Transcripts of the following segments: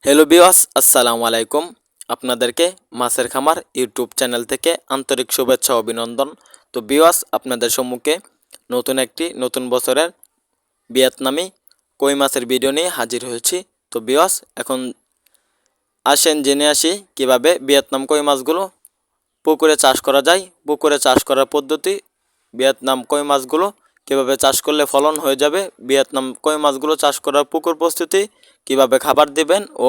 Hello viewers, আসসালামু আলাইকুম। আপনাদেরকে মাছের খামার ইউটিউব চ্যানেল থেকে আন্তরিক শুভেচ্ছা ও অভিনন্দন। তো ভিউয়ার্স, আপনাদের সম্মুখে নতুন বছরের ভিয়েতনামি কই মাছের ভিডিও নিয়ে হাজির হয়েছি। তো ভিউয়ার্স, এখন আসেন জেনে আসি কিভাবে ভিয়েতনাম কই মাছগুলো পুকুরে চাষ করা যায়। পুকুরে চাষ করার পদ্ধতি, ভিয়েতনাম কই মাছগুলো কিভাবে চাষ করলে ফলন হয়ে যাবে, ভিয়েতনাম কই মাছগুলো চাষ করার পুকুর প্রস্তুতি, কিভাবে খাবার দিবেন ও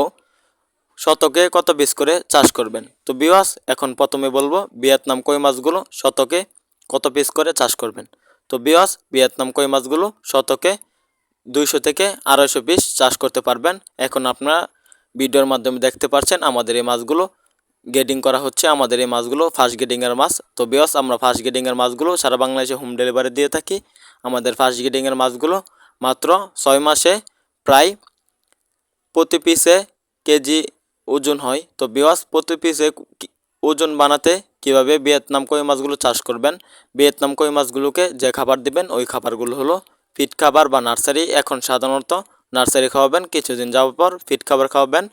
শতকে কত পিস করে চাষ করবেন। তো ভিউয়ার্স, এখন প্রথমে বলবো ভিয়েতনাম কই মাছগুলো শতকে কত পিস করে চাষ করবেন। তো ভিউয়ার্স, ভিয়েতনাম কই মাছগুলো শতকে 200 থেকে 250 পিস চাষ করতে পারবেন। এখন আপনারা ভিডিওর মাধ্যমে দেখতে পাচ্ছেন আমাদের এই মাছগুলো গ্রেডিং করা হচ্ছে। আমাদের এই মাছগুলো ফার্স্ট গ্রেডিংয়ের মাছ। তো ভিউয়ার্স, আমরা ফার্স্ট গ্রেডিংয়ের মাছগুলো সারা বাংলাদেশে হোম ডেলিভারি দিয়ে থাকি। আমাদের ফার্স্ট গ্রেডিংয়ের মাছগুলো মাত্র 6 মাসে প্রায় প্রতি পিসে কেজি ওজন হয়। তো ভিউয়ার্স, প্রতি পিসে ওজন বানাতে কিভাবে ভিয়েতনাম কই মাছগুলো চাষ করবেন, ভিয়েতনাম কই মাছগুলোকে যে খাবার দিবেন ওই খাবারগুলো হলো ফিড খাবার বা নার্সারি। এখন সাধারণত নার্সারি খাওয়াবেন, কিছুদিন যাওয়ার পর ফিড খাবার খাওয়াবেন।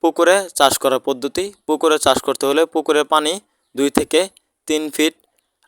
পুকুরে চাষ করার পদ্ধতি, পুকুরে চাষ করতে হলে পুকুরের পানি 2 থেকে 3 ফিট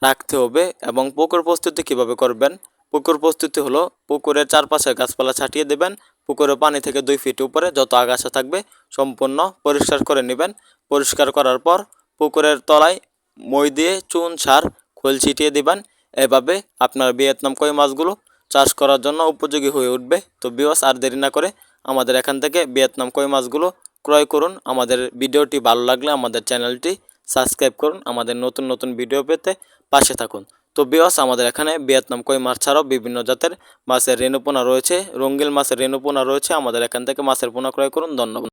রাখতে হবে। এবং পুকুর প্রস্তুতি কিভাবে করবেন, পুকুর প্রস্তুতি হলো পুকুরের চারপাশে গাছপালা ছাটিয়ে দেবেন। পুকুরের পানি থেকে 2 ফিট উপরে যত আগাছা থাকবে সম্পূর্ণ পরিষ্কার করে নেবেন। পরিষ্কার করার পর পুকুরের তলায় মই দিয়ে চুন সার খোল ছিটিয়ে দিবেন। এভাবে আপনার ভিয়েতনাম কই মাছগুলো চাষ করার জন্য উপযোগী হয়ে উঠবে। তো ভিউয়ার্স, আর দেরি না করে আমাদের এখান থেকে ভিয়েতনাম কই মাছগুলো ক্রয় করুন। আমাদের ভিডিওটি ভালো লাগলে আমাদের চ্যানেলটি সাবস্ক্রাইব করুন। আমাদের নতুন নতুন ভিডিও পেতে পাশে থাকুন। তো ভিউয়ার্স, আমাদের এখানে ভিয়েতনাম কই মাছ ছাড়াও বিভিন্ন জাতের মাছের রেণু পোনা রয়েছে, রঙ্গিল মাছের রেণু পোনা রয়েছে। আমাদের এখান থেকে মাছের পোনা ক্রয় করুন। ধন্যবাদ।